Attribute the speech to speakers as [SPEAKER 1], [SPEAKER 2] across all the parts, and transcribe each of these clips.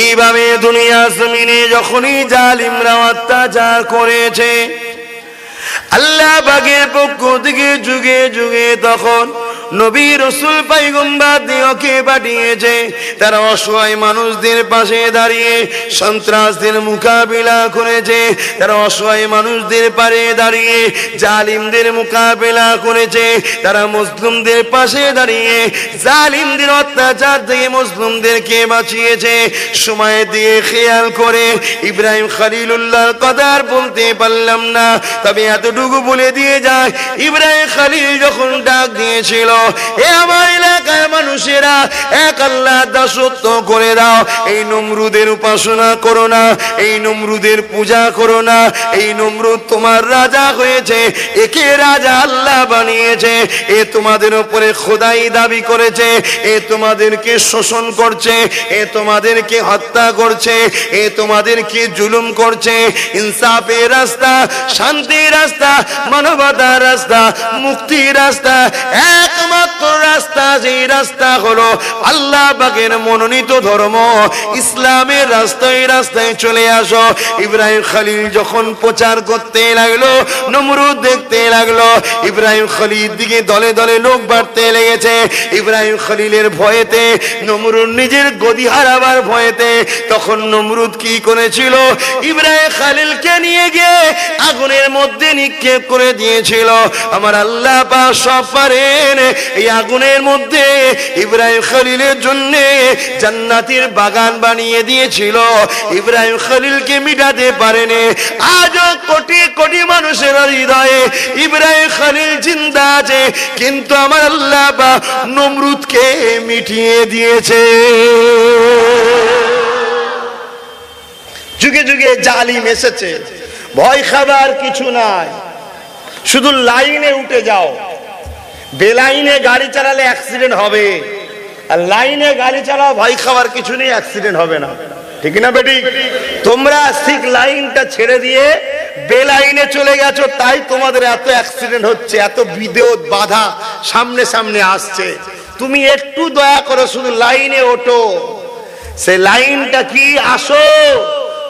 [SPEAKER 1] এইভাবে দুনিয়া জমিনে যখনই জালিমরা অত্যাচার করেছে, আল্লাহ পাকের পক্ষ থেকে যুগে যুগে তখন নবী রাসূল পয়গম্বর দিওকে পাঠিয়েছে। তারা অসহায় মানুষদের পাশে দাঁড়িয়ে সন্ত্রাসদের মোকাবিলা করেছে। তারা অসহায় মানুষদের পাশে দাঁড়িয়ে জালিমদের মোকাবিলা করেছে। তারা মুসলিমদের পাশে দাঁড়িয়ে জালিমদের অত্যাচার থেকে মুসলিমদেরকে বাঁচিয়েছে। সময় দিয়ে খেয়াল করে ইব্রাহিম খলিলুল্লাহর কথা বলতে পারলাম না, তবে এতটুকু বলে দিয়ে যায়, ইব্রাহিম খলিল যখন ডাক দিয়েছিল, এ আমার এলাকার মানুষেরা, এক আল্লাহ দাসত্ব করে দাও, এই নমরুদের উপাসনা করো না, এই নমরুদের পূজা করো না, এই নমরুদ তোমার রাজা হয়েছে, একে রাজা আল্লাহ বানিয়েছে, এ তোমাদের উপরে খোদাই দাবি করেছে, এ তোমাদেরকে শোষণ করছে, এ তোমাদেরকে হত্যা করছে, এ তোমাদেরকে জুলুম করছে। ইনসাফের রাস্তা, শান্তির রাস্তা, মানবতার রাস্তা, মুক্তির রাস্তা, একমাত্র রাস্তা, যেই রাস্তা হলো আল্লাহ পাকের মনোনীত ধর্ম ইসলামের রাস্তায়, রাস্তায় চলে আসো। ইব্রাহিম খলিল যখন প্রচার করতে লাগলো, নমরুদ দেখতে লাগলো, ইব্রাহিম খলিল দিকে দলে দলে লোক বাড়তে লেগেছে। ইব্রাহিম খলিলের ভয়েতে, নমরুদ নিজের গদি হারাবার ভয়েতে, তখন নমরুদ কি করেছিল, ইব্রাহিম খলিলকে নিয়ে গিয়ে আগুনের মধ্যে নিক্ষেপ করে দিয়েছিল। আমার আল্লাহ পাক সব পারেন, এই আগুনের মধ্যে ইব্রাহিম খলিলের জন্য জান্নাতের বাগান বানিয়ে দিয়েছিল। ইব্রাহিম খলিলকে মিটাতে পারেনি। আজও কোটি কোটি মানুষের হৃদয়ে ইব্রাহিম খলিল জিন্দা আছে, কিন্তু আমার আল্লাহ পাক নমরুদকে মিটিয়ে দিয়েছে। যুগে যুগে জালিম এসেছে, ভয় খাবার কিছু নাই, শুধু লাইনে উঠে যাও। বেলাইনে গাড়ি চালালে অ্যাক্সিডেন্ট হবে, আর লাইনে গাড়ি চালাও, ভয় খাওয়ার কিছু নেই, অ্যাক্সিডেন্ট হবে না, ঠিক না বেটি? তোমরা ঠিক লাইনটা ছেড়ে দিয়ে বেলাইনে চলে গেছো, তাই তোমাদের এত অ্যাক্সিডেন্ট হচ্ছে, এত বিপদ বাধা সামনে সামনে আসছে। তুমি একটু দয়া করো, শুধু লাইনে ওঠো। সেই লাইনটা কি? আসো,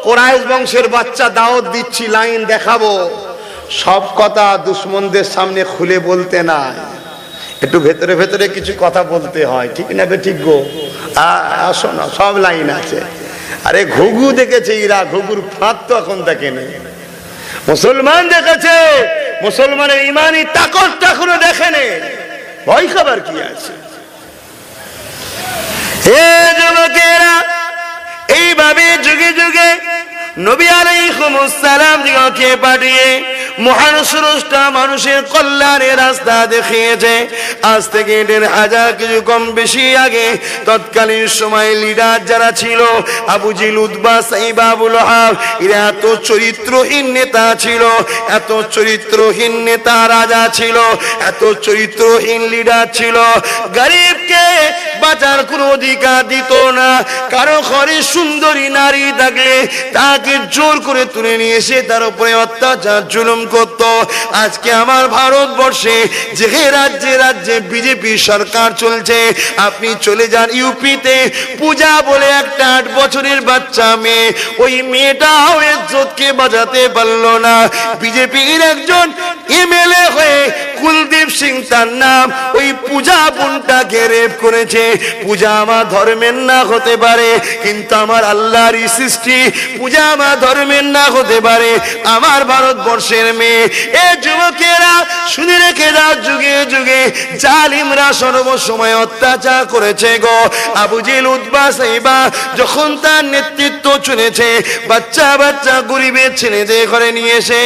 [SPEAKER 1] কোরাইশ বংশের বাচ্চা দাওয়াত দিচ্ছি, লাইন দেখাবো। সব কথা দুশ্মনদের সামনে খুলে বলতে নাই, একটু ভেতরে ভেতরে কিছু কথা বলতে হয়, ঠিক না বে? ঠিক গো, আসো না, সব লাইন আছে। আরে ঘুঘু দেখেছে ইরা, ঘুঘুর ফাঁদ তো এখন দেখেনি। মুসলমান দেখেছে, মুসলমানের ইমানি তাকত এখনো দেখেনি, ভয় খাবার কি আছে? হে যুবকেরা, এইভাবে যুগে যুগে নবী আলাইহিস সালাম দিগকে পাঠিয়ে মহান স্রষ্টা মানুষের কল্যাণের রাস্তা দেখিয়েছে। আজ থেকে ১৫০০ কিছু কম বেশি আগে তৎকালীন সময় লিডার যারা ছিল, আবু জিল, উতবা, সাইবা, আবু লাহাব, এরা এত চরিত্রহীন নেতা ছিল, এত চরিত্রহীন নেতা রাজা ছিল, এত চরিত্রহীন লিডার ছিল। গরিবকে বাঁচার কোনো অধিকার দিত না। কারো ঘরে সুন্দরী নারী থাকলে তাকে জোর করে তুলে নিয়ে এসে তার উপরে অত্যাচার জুলুম করত। আজকে আমার ভারতবর্ষে যে রাজ্যে রাজ্যে বিজেপি সরকার চলছে, আপনি চলে যান ইউপিতে, পূজা বলে একটা ৮ বছরের বাচ্চা মেয়ে, ওই মেয়েটাও ইজ্জতকে বাঁচাতে পারলো না। বিজেপির একজন এমএলএ হয়ে কুলদীপ সিং তার নাম, ওই পূজা বোনটাকে রেপ করেছে। পূজা আমার ধর্মের না হতে পারে, কিন্তু আমার আল্লাহর সৃষ্টি, পূজা আমার ধর্মের না হতে পারে, আমার ভারতবর্ষের মেয়ে। এ যুবকেরা শুনে রেখে দাও, যুগে যুগে জালিমরা সর্বসময় অত্যাচার করেছে গো। আবু জিল, উতবা, সাইবা যখন তার নেতৃত্ব চলেছে, বাচ্চা বাচ্চা গরিবের ছেলেদের ঘরে নিয়ে এসে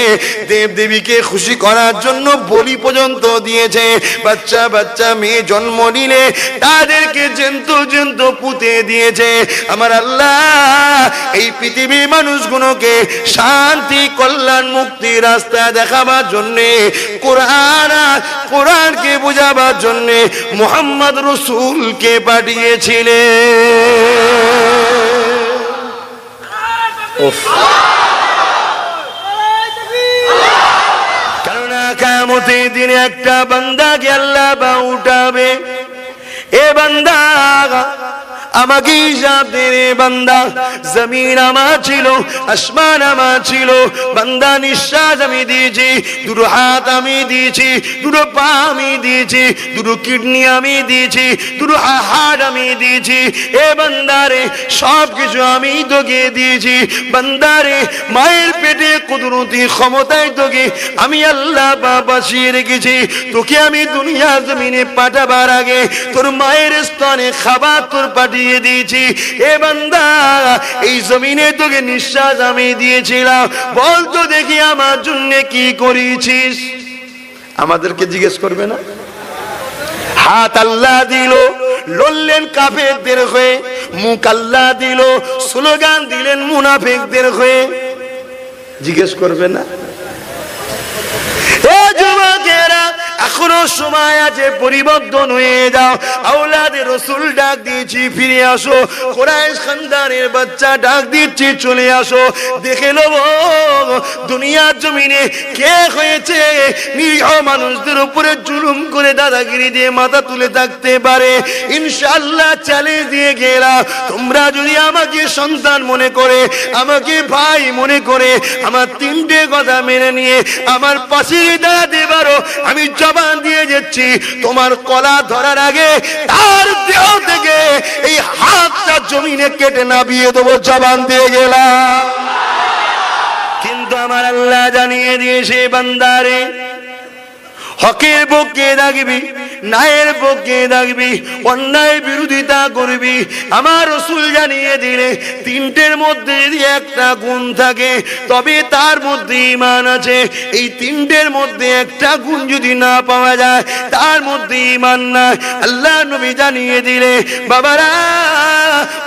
[SPEAKER 1] দেব দেবীকে খুশি করার জন্য বলি পর্যন্ত দিয়েছে। বাচ্চা বাচ্চা মেয়ে জন্ম নিলে তাদেরকে জন্তু জন্তু পুঁতে দিয়েছে। আমার আল্লাহ এই পৃথিবীর মানুষগুলোকে শান্তি, কল্যাণ, মুক্তি রাস্তা দেখাবার জন্যে, কোরআনকে বুঝাবার জন্যে মুহাম্মদ রাসূলকে পাঠিয়েছিলেন। কেননা কিয়ামতের দিনে একটা বান্দাকে আল্লাহ উঠাবে। এ বান্দা আমাকে হিসাব দে রে বান্দা। জমিন আমার ছিল, আসমান আমার ছিল, বান্দা নিঃশ্বাস আমি দিয়েছি, দুটো হাত আমি দিয়েছি, দুটো পা আমি দিয়েছি, দুটো কিডনি আমি দিয়েছি, দুটো হাড় আমি দিয়েছি। এ বান্দারে সব কিছু আমি তোকে দিয়েছি। বান্দারে মায়ের পেটে কুদরতি ক্ষমতায় তোকে আমি আল্লাহ বাঁচিয়ে রেখেছি। তোকে আমি দুনিয়া জমিনে পাঠাবার আগে তোর মায়ের স্তনে খাবার তোর পাঠিয়ে দিয়েছি। এ বান্দা এই জমিনে তোকে নিঃশ্বাস আমি দিয়েছিলাম, বল তো দেখি আমার জন্য কি করেছিস? আমাদেরকে জিজ্ঞেস করবে না? হাত আল্লাহ দিল, লড়লেন কাফেরদের হয়ে, মুখ আল্লাহ দিল, স্লোগান দিলেন মুনাফিকদের হয়ে, জিজ্ঞেস করবে না? এ যুবকেরা এখনো সময় আছে, পরিবর্তন হয়ে যাও। আওলাদে রসুল ডাক দিয়েছি, ফিরে আসো। কুরাইশ খানদানের বাচ্চা ডাক দিচ্ছি, চলে আসো। দেখে নেব দুনিয়ার জমিনে কে হয়েছে নিরীহ মানুষদের উপরে জুলুম করে দাদাগিরি দিয়ে মাথা তুলে থাকতে পারে। ইনশাআল্লাহ চ্যালেঞ্জ দিয়ে গেলাম, তোমরা যদি আমাকে সন্তান মনে করে, আমাকে ভাই মনে করে, আমার তিনটে কথা মেনে নিয়ে আমার পাশে দাঁড়াতে পারো, আমি জবান দিয়ে যাচ্ছি, তোমার কলা ধরার আগে তার দেহ থেকে এই হাতটা জমিনে কেটে নামিয়ে দেবো, জবান দিয়ে গেলাম। কিন্তু আমার আল্লাহ জানিয়ে দিয়েছে, বান্দারে হকের পক্ষে থাকবি, ন্যায়ের পক্ষে থাকবি, অন্যায় বিরোধিতা করবি। আমার রাসূল জানিয়ে দিলে তিনটের মধ্যে যদি একটা গুণ থাকে তবে তার মধ্যে ঈমান আছে। এই তিনটের মধ্যে একটা গুণ যদি না পাওয়া যায় তার মধ্যে ঈমান নাই। আল্লাহ নবী জানিয়ে দিলে, বাবারা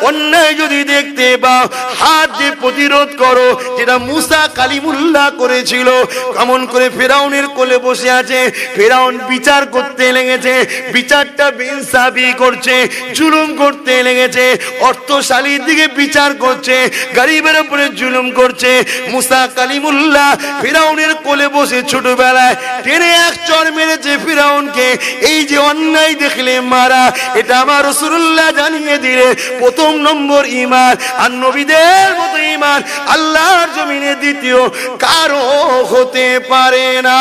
[SPEAKER 1] অন্যায় যদি দেখতে পাও হাত দিয়ে প্রতিরোধ করো, যেটা মুসা কালিমুল্লাহ করেছিল। কেমন করে ফেরাউনের কোলে বসে আছে, ফেরাউন বিচার করতে লেগেছে, বিচারটা বেইনসাফি করছে, জুলুম করতে লেগেছে, অর্থশালীর দিকে বিচার করছে, গরিবের উপরে জুলুম করছে। মুসা কালিমুল্লাহ ফেরাউনের কোলে বসে ছোটবেলায় টেনে এক চড় মেরেছে ফেরাউনকে। এই যে অন্যায় দেখলে মারা, এটা আমার রাসূলুল্লাহ জানিয়ে দিলে প্রথম নম্বর ঈমান। আর নবীদের মতো ঈমান আল্লাহর জমিনে দ্বিতীয় কারো হতে পারে না।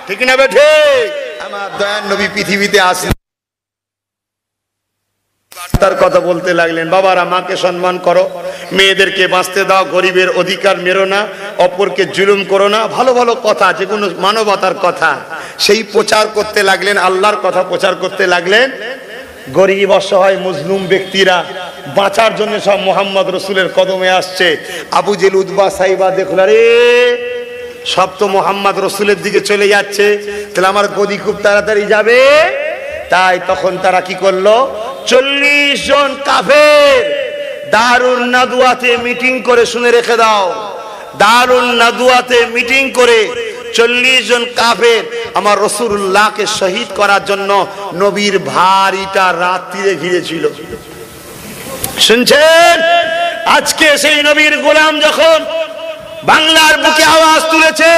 [SPEAKER 1] ঠিক না বেঠে? আমার দয়ার নবী পৃথিবীতে আসেন, তার কথা বলতে লাগলেন, বাবারা মাকে সম্মান করো, মেয়েদেরকে বাঁচতে দাও, গরিবের অধিকার মেরো না, অপরকে জুলুম করো না, ভালো ভালো কথা, যেগুলো মানবতার কথা সেই প্রচার করতে লাগলেন, আল্লাহর কথা প্রচার করতে লাগলেন। গরিব অসহায় মজলুম ব্যক্তিরা বাঁচার জন্য সব মোহাম্মদ রসুলের কদমে আসছে। আবু জেল উতবা সাইবা দেখল, রে সব তো মোহাম্মদ রসুলের দিকে চলে যাচ্ছে, তাহলে আমার গদি খুব তাড়াতাড়ি যাবে। তাই তখন তারা কি করলো, 40 জন কাফের দারুন নাদুয়াতে মিটিং করে, শুনে রেখে দাও, দারুন নাদুয়াতে মিটিং করে 40 জন কাফের আমার রাসূলুল্লাহকে শহীদ করার জন্য নবীর ভারিটা রাত্রিরে ঘিরেছিল। শুনছেন? আজকে সেই নবীর গোলাম যখন বাংলার বুকে আওয়াজ তুলেছে,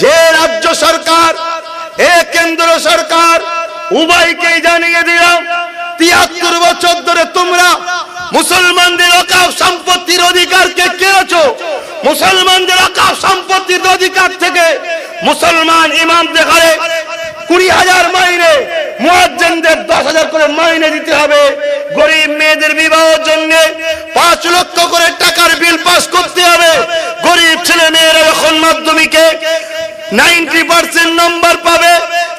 [SPEAKER 1] যে রাজ্য সরকার এ কেন্দ্র সরকার উভয়কেই জানিয়ে দিলাম 73 বছর ধরে তোমরা মুসলমানদের ওয়াকফ সম্পত্তির অধিকারকে কেড়েছো। মুসলমানদের ওয়াকফ সম্পত্তির অধিকার থেকে মুসলমান ইমামদের ঘরে 20,000 মাইনে, মুয়াজ্জিনদের 10,000 করে মাইনে দিতে হবে। গরিব মেয়েদের বিবাহের জন্য 5 লক্ষ করে টাকার বিল পাস করতে হবে। গরিব ছেলে মেয়েরা যখন মাধ্যমিকে 90% নম্বর পাবে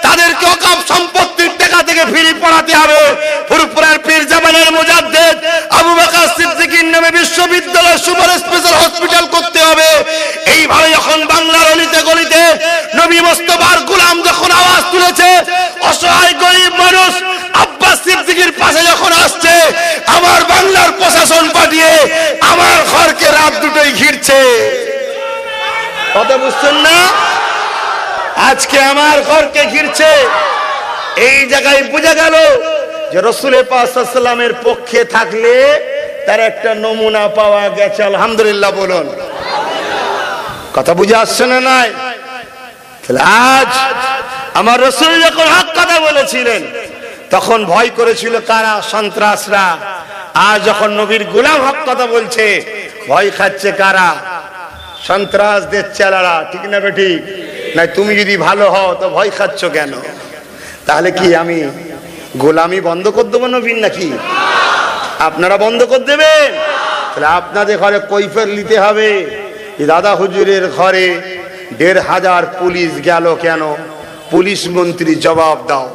[SPEAKER 1] তাদেরকে ওয়াকফ সম্পত্তির টাকা থেকে ফ্রি পড়াতে হবে। ফুরফুরার পীর জামানের মুজাদ্দিদ আবু বকর সিদ্দিকীর নামে বিশ্ববিদ্যালয় সুপার স্পেশাল হসপিটাল করতে হবে। এইভাবে যখন বাংলার অলিতে গলিতে নবী মুস্তাফার গোলাম যখন আওয়াজ তুলেছে, অসহায় গরিব মানুষ আব্বাস সিদ্দিকীর পাশে যখন আসছে, আমার বাংলার প্রশাসন পাঠিয়ে আমার ঘরকে রাত দুটোই ঘিরছে। কথা বুঝছেন না? আজকে আমার ঘরকে ঘিরছে। এই জায়গায় বোঝা গেল যে রাসূল পাক সাল্লাল্লাহু আলাইহি ওয়াসাল্লামের পক্ষে থাকলে তার একটা নমুনা পাওয়া গেছে। আলহামদুলিল্লাহ বলুন। কথা বুঝে আসছে না? নাই? তাহলে আজ আমার রাসূল যখন হক কথা বলেছিলেন, তখন ভয় করেছিল কারা? সন্ত্রাসরা। আর যখন নবীর গোলাম হক কথা বলছে, ভয় খাচ্ছে কারা? সন্ত্রাসদের চেলারা। ঠিক না বেঠিক? না তুমি যদি ভালো হও তো ভয় খাচ্ছ কেন? তাহলে কি আমি গোলামি বন্ধ করে দেবো নবীর নাকি? আপনারা বন্ধ করে দেবেন? তাহলে আপনাদের ঘরে কৈফিয়ত নিতে হবে। দাদা হুজুরের ঘরে ১,৫০০ পুলিশ গেল কেন? পুলিশ মন্ত্রী জবাব দাও।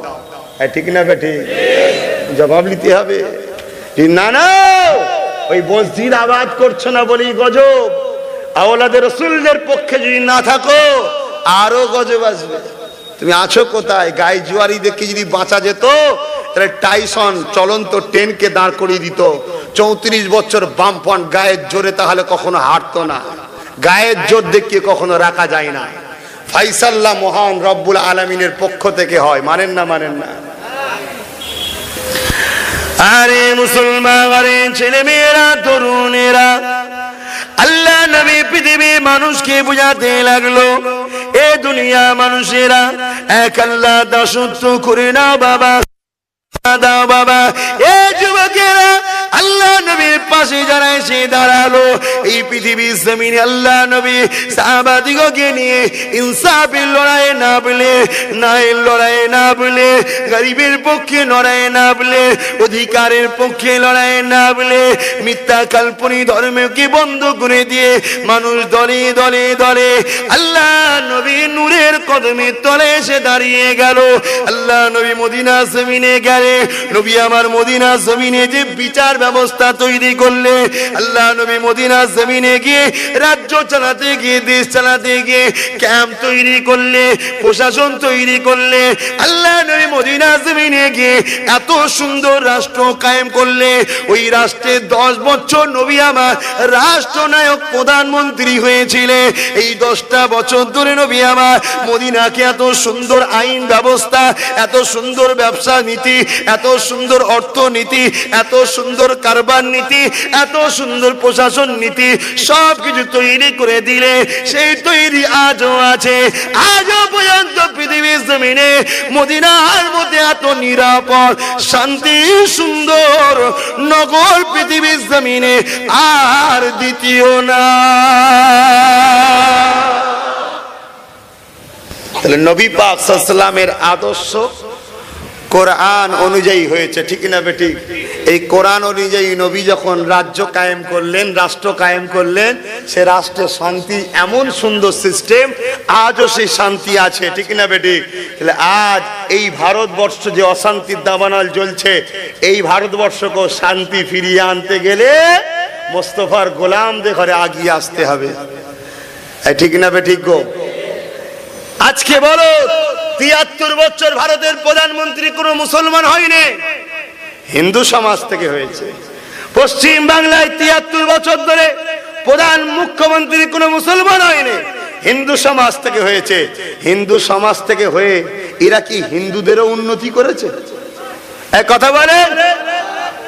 [SPEAKER 1] ঠিক না বেঠি? জবাব নিতে হবে। না না, ওই মসজিদ আবাদ করছো না বলেই গজব। আওলাদের রসুলদের পক্ষে যদি না থাকো আরো গজব আসবে। তুমি আছো কোথায়? গায়ে জুয়ারি দেখে যদি বাঁচা যেত তাহলে টাইসন চলন্ত ট্রেনকে দাঁড় করিয়ে দিত। ৩৪ বছর বামপন গায়ের জোরে তাহলে কখনো হাঁটতো না। গায়ের জোর দেখিয়ে কখনো রাখা যায় না। ফাইসাল্লাহ মহান রব্বুল আলামিনের পক্ষ থেকে হয়। মানেন না? মানেন না? আরে মুসলমান, আরে ছেলে মেয়েরা, তরুণেরা, আল্লাহ নবী পৃথিবী মানুষকে বুঝাতে লাগলো, এ দুনিয়া মানুষেরা এক আল্লাহ দাসত্ব করে নাও বাবা, দাও বাবা। এ যুবকেরা, আল্লাহ নবীর পাশে যারা এসে দাঁড়ালো, এই পৃথিবীর জমিনে আল্লাহ নবী সাহাবাদিগকে নিয়ে ইনসাফের লড়াই না বলে, ন্যায়ের লড়াই না বলে, গরিবের পক্ষে লড়াই না বলে, অধিকারের পক্ষে লড়াই না বলে, মিথ্যা কাল্পনিক ধর্মকে বন্ধ করে দিয়ে মানুষ দলে দলে দলে আল্লাহ নবী নূরের কদমের তলে এসে দাঁড়িয়ে গেল। আল্লাহ নবী মদিনা জমিনে গেলে, নবী আমার মদিনা জমিনে যে বিচার ব্যবস্থা তৈরি করলে, আল্লাহ নবী মদিনা জমিনে গিয়ে রাজ্য চালাতে গিয়ে, দেশ চালাতে গিয়ে ক্যাম্প তৈরি করলে, প্রশাসন তৈরি করলে, আল্লাহ নবী মদিনা জমিনে গিয়ে এত সুন্দর রাষ্ট্র কায়েম করলে, ওই রাষ্ট্রে 10 বছর নবী আমার রাষ্ট্রনায়ক প্রধানমন্ত্রী হয়েছিলেন। এই 10টা বছর ধরে নবী আমার মদিনাকে এত সুন্দর আইন ব্যবস্থা, এত সুন্দর ব্যবসা নীতি, এত সুন্দর অর্থনীতি, এত সুন্দর কারবার নীতি, এত সুন্দর প্রশাসন নীতি সবকিছু তৈরি করে দিলে, সেই তৈরি আজও আছে। আজও পর্যন্ত পৃথিবীর জমিনে মদিনার মধ্যে এত নিরাপদ, শান্তি, সুন্দর নগর পৃথিবীর জমিনে আর দ্বিতীয় না। তাহলে নবী পাক সাল্লাল্লাহু আলাইহি ওয়াসাল্লামের আদর্শ কোরআন অনুযায়ী হয়েছে। ঠিক না বেঠিক? এই কোরআন অনুযায়ী নবী যখন রাজ্য কায়েম করলেন, রাষ্ট্র কায়েম করলেন, সে রাষ্ট্রে শান্তি, এমন সুন্দর সিস্টেম, আজও সেই শান্তি আছে। ঠিক না বেঠিক? তাহলে আজ এই ভারতবর্ষ যে অশান্তির দাবানল জ্বলছে, এই ভারতবর্ষকে শান্তি ফিরিয়ে আনতে গেলে মোস্তফার গোলামদের ঘরে আগিয়ে আসতে হবে। ঠিক না বেঠিক গো? আজকে বলো, ৭৩ বছর ভারতের প্রধানমন্ত্রী কোন মুসলমান হয়নি, হিন্দু সমাজ থেকে হয়েছে। পশ্চিম বাংলায় ৭৩ বছর ধরে প্রধান মুখ্যমন্ত্রী কোন মুসলমান হয়নি, হিন্দু সমাজ থেকে হয়েছে। হিন্দু সমাজ থেকে হয়ে এরা কি হিন্দুদেরও উন্নতি করেছে? এক কথা বলে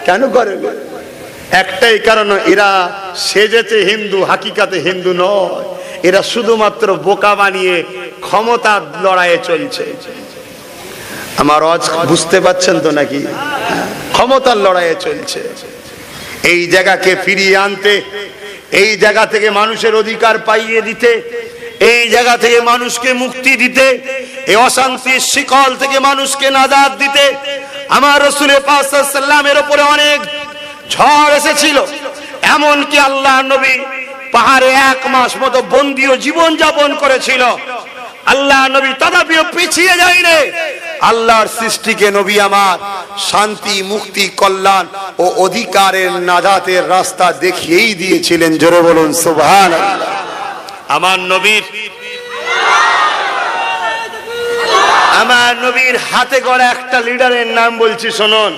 [SPEAKER 1] কেন করে? একটাই কারণ, এরা সেজেছে হিন্দু, হাকিকাতে হিন্দু নয়। এরা শুধুমাত্র বোকা বানিয়ে ক্ষমতার লড়াইয়ে চলছে। আমার আজ বুঝতে পারছেন তো নাকি? ক্ষমতার লড়াইয়ে চলছে। এই জায়গাকে ফিরিয়ে আনতে, এই জায়গা থেকে মানুষের অধিকার পাইয়ে দিতে, এই জায়গা থেকে মানুষকে মুক্তি দিতে, এই অশান্তির শিকল থেকে মানুষকে নাজাত দিতে আমার রাসূল পাক সাল্লাল্লাহু আলাইহি ওয়াসাল্লামের উপরে অনেক ঝড় এসেছিল। এমনকি আল্লাহ নবী পাহাড়ে 1 মাস মতো বন্দীয় জীবন যাপন করেছিল। আল্লাহ নবী তথাপিও পিছিয়ে যায়নি। আল্লাহর সৃষ্টিকে নবী আমার শান্তি, মুক্তি, কল্যাণ ও অধিকারের নাজাতের রাস্তা দেখিয়েই দিয়েছিলেন। জোরে বলুন সুবহানাল্লাহ। আমার নবীর হাতে গড়া একটা লিডারের নাম বলছি, শুনুন।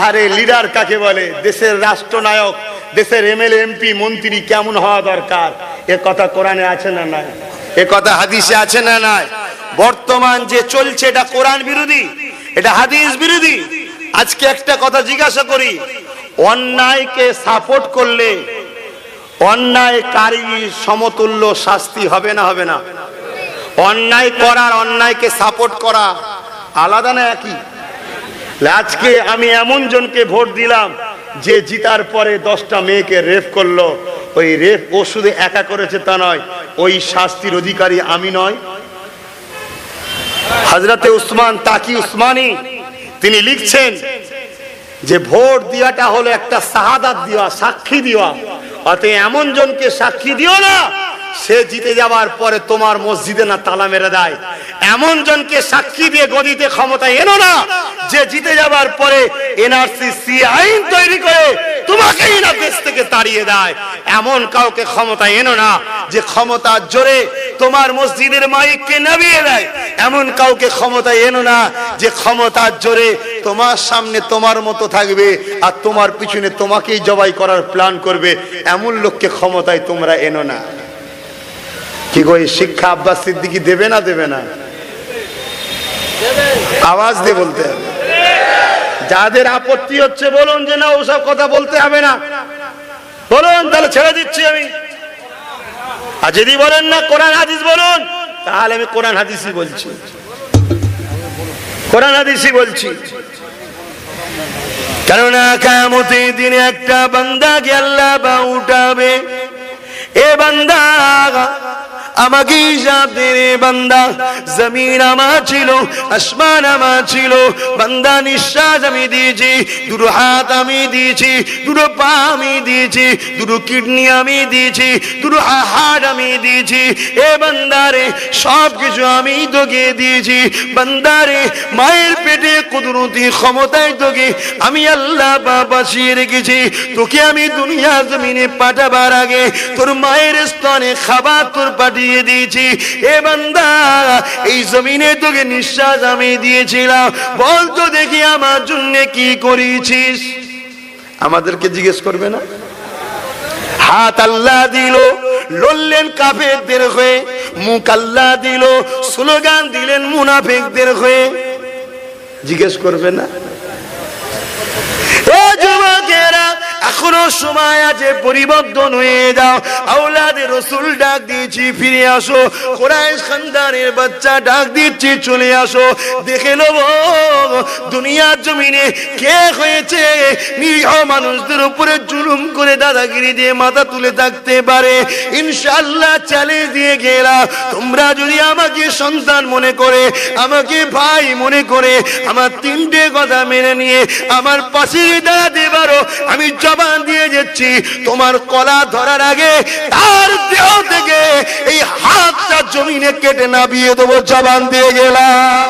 [SPEAKER 1] আরে লিডার কাকে বলে? দেশের রাষ্ট্রনায়ক, দেশের এমএলএ, এমপি, মন্ত্রী কেমন হওয়া দরকার, এ কথা কোরআনে আছে না নাই? এ কথা হাদিসে আছে না নাই? বর্তমান যে চলছে এটা কোরআন বিরোধী, এটা হাদিস বিরোধী। আজকে একটা কথা জিজ্ঞাসা করি, অন্যায়কে সাপোর্ট করলে অন্যায়কারী সমতুল্য শাস্তি হবে না হবে না? অন্যায় করার, অন্যায়কে সাপোর্ট করা আলাদা না একই? আজকে আমি এমন জনকে ভোট দিলাম যে জিতার পরে 10টা মেয়েকে রেপ করলো, ওই রেপ ও শুধু একা করেছে তা নয়, ওই শাস্তির অধিকারী আমি নয়? হযরতে উসমান তাকি উসমানী তিনি লিখছেন যে ভোট দেওয়াটা হলো একটা শাহাদাত দেওয়া, সাক্ষী দেওয়া। অতএব এমন জনকে সাক্ষী দিও না সে জিতে যাওয়ার পরে তোমার মসজিদে না তালা মেরে দেয়। এমন জনকে সাক্ষী দিয়ে গদিতে ক্ষমতায় এনো না যে জিতে যাওয়ার পরে এনআরসি আইন তৈরি করে তোমাকেই না দেশ থেকে তাড়িয়ে দেয়। এমন কাউকে ক্ষমতায় এনো না যে ক্ষমতার জোরে তোমার মসজিদের মাইককে নামিয়ে দেয়। এমন কাউকে ক্ষমতায় এনো না যে ক্ষমতার জোরে তোমার সামনে তোমার মতো থাকবে আর তোমার পিছনে তোমাকেই জবাই করার প্ল্যান করবে। এমন লোককে ক্ষমতায় তোমরা এনো না। কি গো, এই শিক্ষা আব্বাস সিদ্দিকী দেবে না দেবে না? আওয়াজ দিয়ে বলতে হবে। যাদের আপত্তি হচ্ছে বলুন যে না ওসব কথা বলতে হবে না, বলুন, তাহলে ছেড়ে দিচ্ছি আমি। আর যদি বলেন না কোরআন হাদিস বলুন, তাহলে আমি কোরআন হাদিসই বলছি, কোরআন হাদিসই বলছি। কেননা কিয়ামতের দিনে একটা বান্দাকে আল্লাহ উঠাবে। এ বান্দা আমাকে হিসাব দে রে বান্দা, জমিন আমার ছিল, আসমান আমার ছিল, বান্দা নিঃশ্বাস আমি দিয়েছি, দুটো হাত আমি দিয়েছি, দুটো পা আমি দিয়েছি, দুটো কিডনি আমি দিয়েছি, দুটো হাড় আমি দিয়েছি। এ বান্দারে সব কিছু আমি তোকে দিয়েছি। বান্দারে মায়ের পেটে কুদরতি ক্ষমতায় তোকে আমি আল্লাহ বাঁচিয়ে রেখেছি। তোকে আমি দুনিয়া জমিনে পাঠাবার আগে তোর মায়ের স্তনে খাবার তোর পাঠিয়ে দিয়েছি। এ বান্দা এই জমিনে তোকে নিঃশ্বাস আমি দিয়েছিলাম, বল তো দেখি আমার জন্য কি করেছিস? আমাদেরকে জিজ্ঞেস করবে না? হাত আল্লাহ দিল, লড়লেন কাফেরদের হয়ে, মুখ আল্লাহ দিল, স্লোগান দিলেন মুনাফিকদের হয়ে, জিজ্ঞেস করবে না? ও যুবকেরা, এখনো সময় আছে, পরিবর্তন হয়ে যাও। আওলাদে রাসূল ডাক দিয়েছি, ফিরে আসো। কুরাইশ খানদানের বাচ্চা ডাক দিচ্ছি, চলে আসো। দেখে নেব দুনিয়ার জমিনে কে হয়েছে নিরীহ মানুষদের উপরে জুলুম করে দাদাগিরি দিয়ে মাথা তুলে থাকতে পারে। ইনশাআল্লাহ চ্যালেঞ্জ দিয়ে গেলাম, তোমরা যদি আমাকে সন্তান মনে করে, আমাকে ভাই মনে করে, আমার 3টে কথা মেনে নিয়ে আমার পাশে দাঁড়াতে পারো, আমি জবান দিয়ে যাচ্ছি, তোমার কলা ধরার আগে তার দেহ থেকে এই হাতটা জমিনে কেটে নামিয়ে দেবো। জবান দিয়ে গেলাম।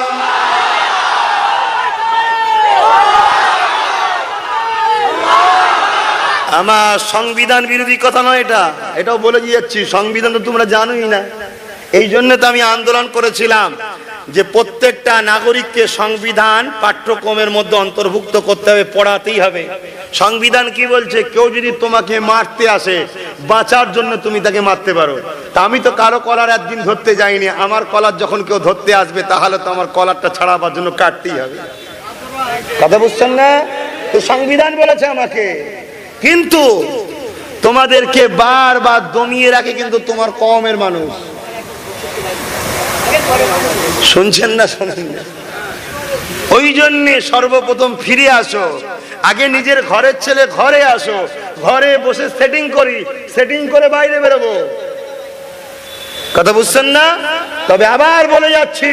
[SPEAKER 1] আমার সংবিধান বিরোধী কথা নয় এটা, এটাও বলে যাচ্ছি, সংবিধান তো তোমরা জানোই না। এই জন্য তো আমি আন্দোলন করেছিলাম যে প্রত্যেকটা নাগরিককে সংবিধান পাঠ্যক্রমের মধ্যে অন্তর্ভুক্ত করতে হবে, পড়াতেই হবে। সংবিধান কি বলছে? কেউ যদি তোমাকে মারতে আসে, বাঁচার জন্য তুমি তাকে মারতে পারো। তা আমি তো কারো কলার একদিন ধরতে যাইনি, আমার কলার যখন কেউ ধরতে আসবে তাহলে তো আমার কলারটা ছাড়াবার জন্য কাটতেই হবে। কথা বুঝছেন না? তো সংবিধান বলেছে আমাকে, কিন্তু তোমাদেরকে বারবার দমিয়ে রাখে কিন্তু তোমার কওমের মানুষ। শুনছেন না? শোনেন না? ওই জন্যে সর্বপ্রথম ফিরে আসো, আগে নিজের ঘরের ছেলে ঘরে আসো, ঘরে বসে সেটিং করি, সেটিং করে বাইরে বেরোবো। কথা বুঝছেন না? তবে আবার বলে যাচ্ছি,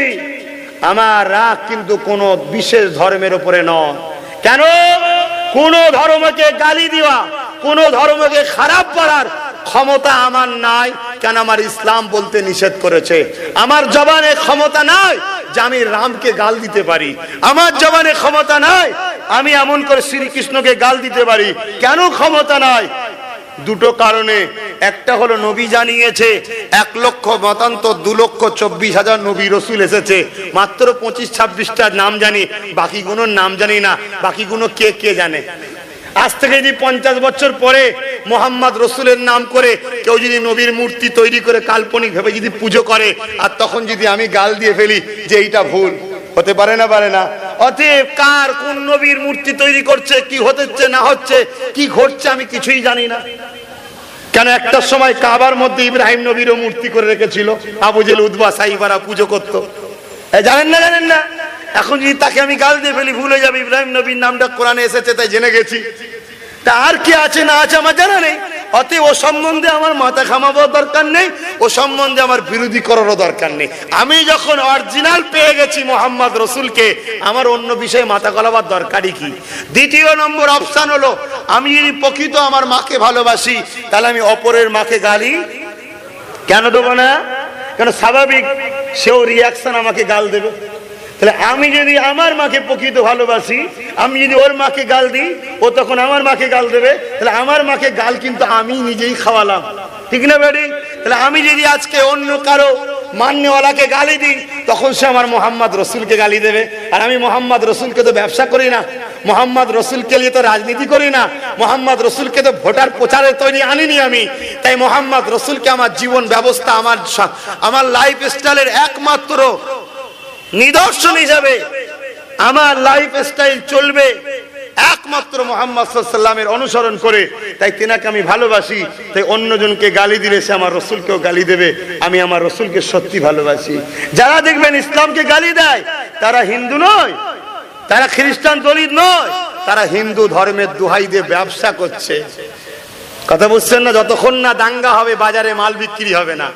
[SPEAKER 1] আমার রাগ কিন্তু কোন বিশেষ ধর্মের উপরে নয়। কেন? কোন ধর্মকে গালি দেওয়া, কোন ধর্মকে খারাপ করার ক্ষমতা আমার নাই। কেন? আমার ইসলাম বলতে নিষেধ করেছে। আমার জবানে ক্ষমতা নাই যে আমি রামকে গাল দিতে পারি, আমার জবানে ক্ষমতা নাই আমি এমন করে শ্রীকৃষ্ণকে গাল দিতে পারি। কেন ক্ষমতা নাই? দুটো কারণে। একটা হলো নবী জানিয়েছে 1 লক্ষ মতান্তর 2,24,000 নবী রসুল এসেছে, মাত্র 25-26টার নাম জানি, বাকিগুলোর নাম জানি না। বাকিগুলো কে কে জানে? আজ থেকে যদি 50 বছর পরে মোহাম্মদ রসুলের নাম করে কেউ যদি নবীর মূর্তি তৈরি করে কাল্পনিক ভাবে যদি পুজো করে, আর তখন যদি আমি গাল দিয়ে ফেলি যে এইটা ভুল, হতে পারে না? পারে না? অতএব কার কোন নবীর মূর্তি তৈরি করছে, কি হচ্ছে না হচ্ছে, কি ঘটছে আমি কিছুই জানি না। কেন? একটা সময় কাবার মধ্যে ইব্রাহিম নবীরও মূর্তি করে রেখেছিল, আবু জেহেল উতবা সাইবারা পুজো করত। জানেন না? জানেন না? এখন যদি তাকে আমি গাল দিয়ে ফেলি ভুলে যাবে ইব্রাহিম নবীর নামটা কোরআনে এসেছে তাই জেনে গেছি, তা আর কি আছে না আছে আমার জানা নেই। অতএব ও সম্বন্ধে আমার মাথা ঘামাবার দরকার নেই, ও সম্বন্ধে আমার বিরোধী করারও দরকার নেই। আমি যখন অরিজিনাল পেয়ে গেছি মোহাম্মদ রসুলকে, আমার অন্য বিষয়ে মাথা গলাবার দরকারই কি। দ্বিতীয় নম্বর অপশন হলো, আমি যদি প্রকৃত আমার মাকে ভালোবাসি তাহলে আমি অপরের মাকে গালি কেন দেবো না? কেন স্বাভাবিক সেও রিয়াকশন আমাকে গাল দেবে। তাহলে আমি যদি আমার মাকে প্রকৃত ভালোবাসি, আমি যদি ওর মাকে গাল দিই, ও তখন আমার মাকে গাল দেবে। তাহলে আমার মাকে গাল কিন্তু আমি নিজেই খাওয়ালাম, ঠিক না বেডি? তাহলে আমি যদি আজকে অন্য কারো মান্যওয়ালাকে গালি দিই, তখন সে আমার মোহাম্মদ রসুলকে গালি দেবে। আর আমি মোহাম্মদ রসুলকে তো ব্যবসা করি না, মোহাম্মদ রসুলকে নিয়ে তো রাজনীতি করি না, মোহাম্মদ রসুলকে তো ভোটার প্রচারে তৈরি আনিনি আমি। তাই মোহাম্মদ রসুলকে আমার জীবন ব্যবস্থা, আমার লাইফ স্টাইলের একমাত্র নিদর্শন হিসাবে আমার লাইফ স্টাইল চলবে একমাত্র মোহাম্মদ সাল্লাল্লাহু আলাইহি ওয়াসাল্লামের অনুসরণ করে। তাই তেনাকে আমি ভালোবাসি, তাই অন্যজনকে গালি দিলে সে আমার রসুলকেও গালি দেবে। আমি আমার রসুলকে সত্যি ভালোবাসি। যারা দেখবেন ইসলামকে গালি দেয় তারা হিন্দু নয়, তারা খ্রিস্টান দলিত নয়, তারা হিন্দু ধর্মের দোহাই দিয়ে ব্যবসা করছে। কথা বুঝছেন না? যতক্ষণ না দাঙ্গা হবে বাজারে মাল বিক্রি হবে না।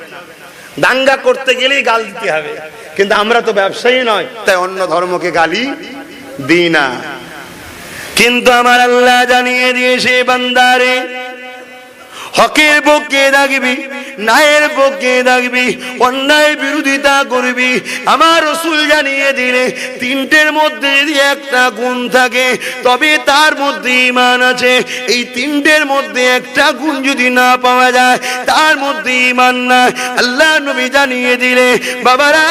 [SPEAKER 1] দাঙ্গা করতে গেলেই গাল দিতে হবে, কিন্তু আমরা তো ব্যবসায়ী নয়, তাই অন্য ধর্মকে গালি দিই না। কিন্তু আমার আল্লাহ জানিয়ে দিয়েছে, বান্দারে হকের পক্ষে থাকবি, ন্যায়ের পক্ষে থাকবি, অন্যায় বিরোধিতা করবি। আমার রাসূল জানিয়ে দিলে তিনটের মধ্যে যদি একটা গুণ থাকে তবে তার মধ্যে ঈমান আছে। এই তিনটের মধ্যে একটা গুণ যদি না পাওয়া যায় তার মধ্যে ঈমান নাই। আল্লাহ নবী জানিয়ে দিলে, বাবারা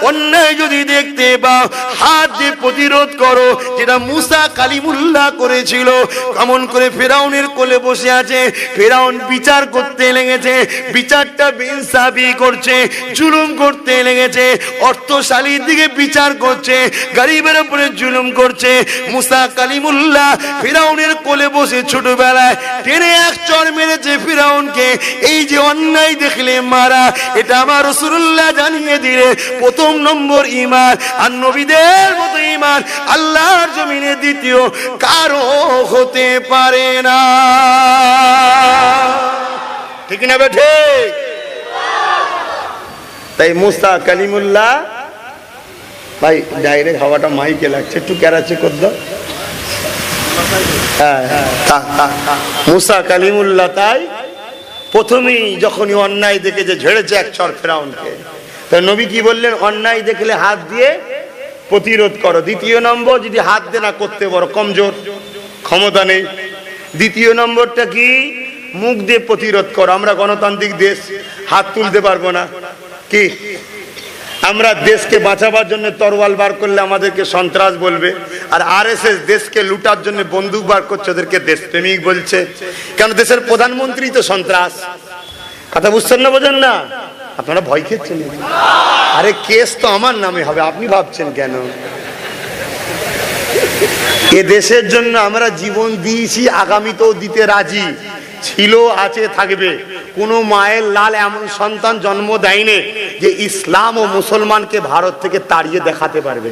[SPEAKER 1] অন্যায় যদি দেখতে পাও হাত দিয়ে প্রতিরোধ করো, যেটা মুসা কালিমুল্লাহ করেছিল। কেমন করে ফেরাউনের কোলে বসে আছে, ফেরাউন বিচার করতে লেগেছে, বিচারটা বেইনসাফি করছে, জুলুম করতে লেগেছে, অর্থশালীর দিকে বিচার করছে, গরিবের উপরে জুলুম করছে। মুসা কালিমুল্লাহ ফেরাউনের কোলে বসে ছোটবেলায় টেনে এক চড় মেরেছে ফেরাউনকে। এই যে অন্যায় দেখলে মারা, এটা আমার রাসূলুল্লাহ জানিয়ে দিলে প্রথম নম্বর ঈমান। আর নবীদের মতো ঈমান আল্লাহর জমিনে দ্বিতীয় কারো হতে পারে না, ঠিক না বেঠে? তাই মুসা কালিমুল্লাহ, ভাই ডাইরেক্ট হাওয়াটা মাইকে লাগছে, একটু ক্যারাচে কর দাও। মুসা কালিমুল্লাহ তাই প্রথমেই যখনই অন্যায় দেখে যে ঝেড়েছে এক চড় ফেরাউনকে, তাই নবী কি বললেন? অন্যায় দেখলে হাত দিয়ে প্রতিরোধ করো। দ্বিতীয় নম্বর, যদি হাত দিয়ে না করতে পারো, কমজোর, ক্ষমতা নেই। দ্বিতীয় নম্বরটা কি? মুখ দিয়ে প্রতিরোধ করো। আমরা গণতান্ত্রিক দেশ, হাত তুলতে পারবো না। কি আমরা দেশকে বাঁচাবার জন্য তরোয়াল বার করলে আমাদেরকে সন্ত্রাস বলবে, আর আরএসএস দেশকে লুটার জন্য বন্দুক বার করছে, ওদেরকে দেশপ্রেমিক বলছে। কেন? দেশের প্রধানমন্ত্রী তো সন্ত্রাস। কথা বুঝছেন না? বোঝেন না? আপনারা ভয় খেয়েছেন? আরে কেস তো আমার নামে হবে, আপনি ভাবছেন কেন? এ দেশের জন্য আমরা জীবন দিয়েছি, আগামীতেও দিতে রাজি, ছিল, আছে, থাকবে। কোন মায়ের লাল এমন সন্তান জন্ম দেয়নি যে ইসলাম ও মুসলমানকে ভারত থেকে তাড়িয়ে দেখাতে পারবে।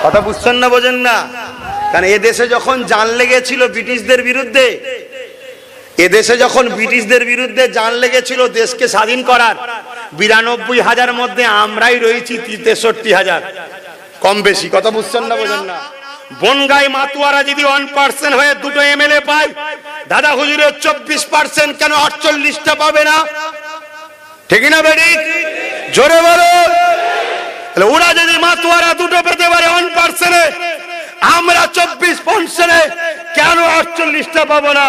[SPEAKER 1] কথা বুঝছেন না? বোঝেন না? কারণ এ দেশে যখন জান লেগেছিল ব্রিটিশদের বিরুদ্ধে, এদেশে যখন ব্রিটিশদের বিরুদ্ধে জান লেগেছিল দেশকে স্বাধীন করার, 92,000 মধ্যে আমরাই রয়েছি 63,000, কম বেশি। কথা বুঝছেন না? বোঝেন না? বনগাই মাতুয়ারা যদি 1% হয়ে দুটো এমএলএ পায়, দাদা হুজুরের 24%, কেন 48টা পাবে না? ঠিক না বেডি? জোরে বলো। ওরা যদি মাতুয়ারা দুটো পেতে পারে 1%, আমরা 24%, কেন 48টা পাবো না?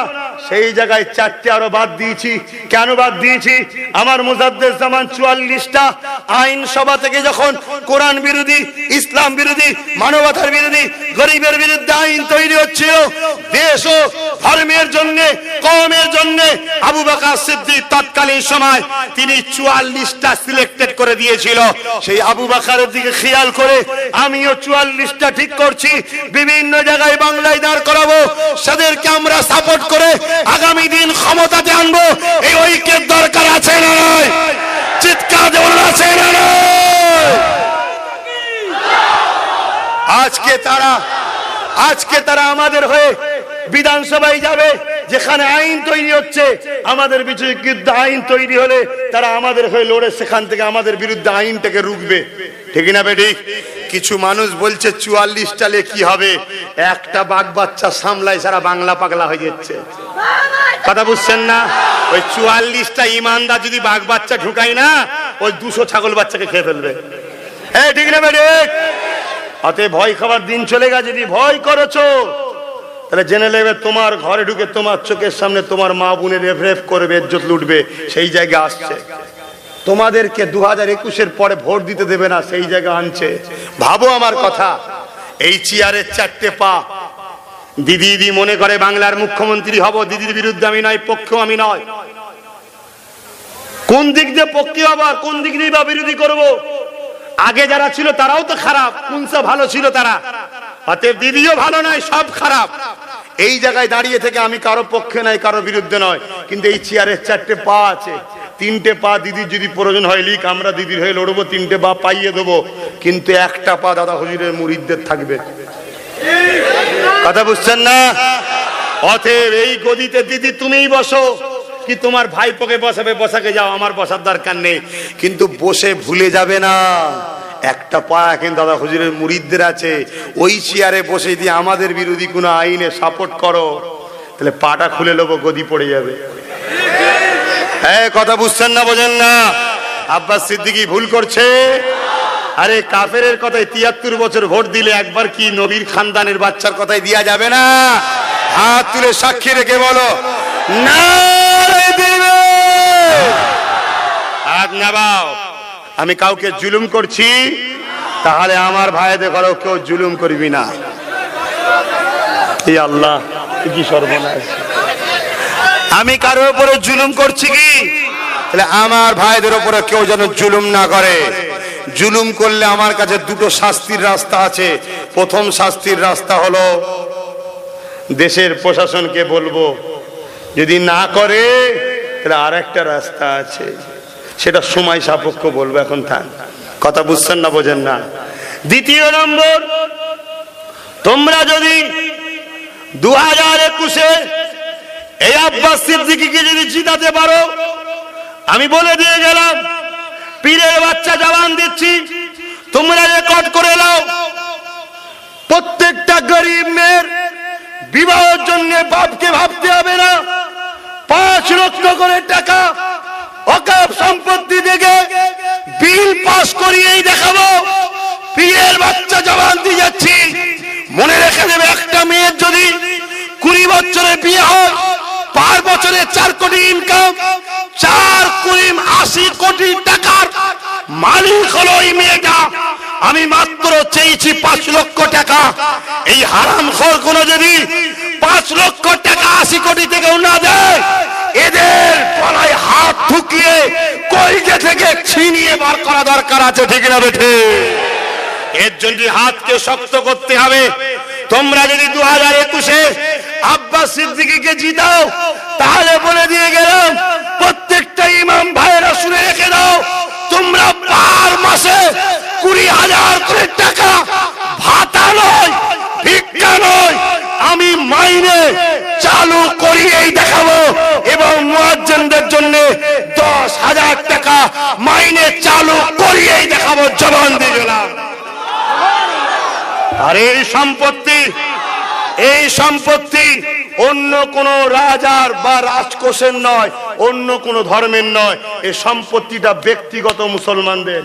[SPEAKER 1] সেই জায়গায় 4টে আরো বাদ দিয়েছি। কেন বাদ দিয়েছি? আমার মুজাদ্দেদ জামান 44টা আইনসভা থেকে যখন কোরআন বিরোধী, ইসলাম বিরোধী, মানবতার বিরোধী, গরিবের বিরুদ্ধে আইন তৈরি হচ্ছিল, দেশ ও ধর্মের জন্য, কওমের জন্য, আবু বকর সিদ্দিক তৎকালীন সময় তিনি 44টা সিলেক্টেড করে দিয়েছিল। সেই আবু বকরের দিকে খেয়াল করে আমিও 44টা ঠিক করছি। বিভিন্ন জায়গায় বাংলায় দাঁড় করাবো, তাদেরকে আমরা সাপোর্ট করে আগামী দিন ক্ষমতাতে আনবো। এই ঐক্যের দরকার আছে না নয়? চিৎকার দেওয়ার আছে না নয়? আজকে তারা আমাদের হয়ে বিধানসভায় যাবে, যেখানে আইন তৈরি হচ্ছে, আমাদের বিরুদ্ধে আইন তৈরি হলে তারা আমাদের হয়ে লড়ে সেখান থেকে আমাদের বিরুদ্ধে আইনটাকে রুখবে, ঠিক না বেটি? কিছু মানুষ বলছে 44টা লে কি হবে, একটা বাঘ বাচ্চা সামলায় সারা বাংলা পাগলা হয়ে যাচ্ছে। কথা বুঝছেন না? ওই 44টা ইমানদার যদি বাঘ বাচ্চা ঢুকাই না, ওই 200 ছাগল বাচ্চাকে খেয়ে ফেলবে, ঠিক না বেটি? অতএব ভয় খাবার দিন চলে গেছে। যদি ভয় করেছো তাহলে জেনে নেবে তোমার ঘরে ঢুকে তোমার চোখের সামনে তোমার মা বোনের রেফ করবে, ইজ্জত লুটবে, সেই জায়গায় আসছে। তোমাদেরকে 2021-এর পরে ভোট দিতে দেবে না, সেই জায়গা আনছে। ভাবো আমার কথা, এই চেয়ারের 4টে পা। দিদি মনে করে বাংলার মুখ্যমন্ত্রী হব, দিদির বিরুদ্ধে আমি নয়, পক্ষেও আমি নয়। কোন দিক দিয়ে পক্ষে হব আর কোন দিক দিয়ে বা বিরোধী করব? আগে যারা ছিল তারাও তো খারাপ, কোনটা ভালো ছিল তারা? অতএব দিদিও ভালো নয়, সব খারাপ। এই জায়গায় দাঁড়িয়ে থেকে আমি কারো পক্ষে নয়, কারো বিরুদ্ধে নয়, কিন্তু এই চেয়ারের 4টে পা আছে। 3টে পা দিদির যদি প্রয়োজন হয় লিখ, আমরা দিদির হয়ে লড়বো, 3টে পা পাইয়ে দেবো, কিন্তু একটা পা দাদা হুজুরের মুরিদদের থাকবে। কথা বুঝছেন না? অতএব এই গদিতে দিদি তুমিই বসো, কি তোমার ভাইপোকে বসাবে, বসাকে যাও, আমার বসার দরকার নেই, কিন্তু বসে ভুলে যাবে না একটা পা এখন দাদা হুজুরের মুরিদদের আছে। ওই চেয়ারে বসে দিয়ে আমাদের বিরোধী কোনো আইনে সাপোর্ট করো, তাহলে পাটা খুলে নেবো, গদি পড়ে যাবে। হ্যাঁ, কথা বুঝছেন না, বোঝেন না? আব্বাস সিদ্দিকী ভুল করছে। আরে কাফেরের কথায় 73 বছর ভোট দিলে একবার কি নবীর খানদানের বাচ্চার কথাই দেয়া যাবে না? হাত তুলে সাক্ষী রেখে বলো না। আমি কাউকে জুলুম করছি, তাহলে আমার ভাইদের ঘরেও কেউ জুলুম করবি না। এই আল্লাহ, কি সর্বনাশ! আমি কারোর উপরে জুলুম করছি কি? তাহলে আমার ভাইদের উপরে কেউ যেন জুলুম না করে। জুলুম করলে আমার কাছে 2টো শাস্তির রাস্তা আছে। প্রথম শাস্তির রাস্তা হলো দেশের প্রশাসনকে বলবো, যদি না করে তাহলে আরেকটা রাস্তা আছে, সেটা সময় সাপেক্ষ, বলবো, এখন থাক। কথা বুঝছেন না, বোঝেন না? দ্বিতীয় নম্বর, তোমরা যদি 2021-এ এই আব্বাস সিদ্দিকীকে যদি জিতাতে পারো, আমি বলে দিয়ে গেলাম, পীরের বাচ্চা জবান দিচ্ছি, তোমরা রেকর্ড করে নাও, প্রত্যেকটা গরিব মেয়ের বিবাহের জন্য বাপকে ভাবতে হবে না। 5 লক্ষ করে টাকা ওয়াকফ সম্পত্তি থেকে বিল পাস করিয়েই দেখাবো। পীরের বাচ্চা জবান দিয়ে যাচ্ছি, মনে রেখে দেবে, একটা মেয়ের যদি 20 বছরে বিয়ে হয়, 5 বছরে 4 কোটি ইনকাম, 4 কোটি 80 কোটি টাকার মালিক হলো এই মেয়েটা। আমি মাত্র চেয়েছি 5 লক্ষ টাকা। এই হারামখোর কোন যদি 5 লক্ষ টাকা 80 কোটি থেকেও না দেয়, এদের গলায় হাত ঢুকিয়ে কইকে থেকে ছিনিয়ে বার করা দরকার আছে, ঠিক না বেঠে? এর জন্য হাতকে শক্ত করতে হবে। তোমরা যদি 2021-এ আব্বাস সিদ্দিকীকে জিতাও, তাহলে বলে দিয়ে গেলাম, প্রত্যেকটা ইমাম ভাইয়েরা শুনে রেখে দাও, তোমরা 5 মাসে 20,000 করে টাকা, ভাতা নয়, ভিক্ষা নয়, আমি মাইনে চালু করিয়েই দেখাবো। এবং মুয়াজ্জিনদের জন্য 10,000 টাকা মাইনে চালু করিয়েই দেখাবো, জবান দিয়ে গেলাম। আর এই সম্পত্তি অন্য কোন রাজার বা রাজকোষের নয়, অন্য কোন ধর্মের নয়, এই সম্পত্তিটা ব্যক্তিগত মুসলমানদের।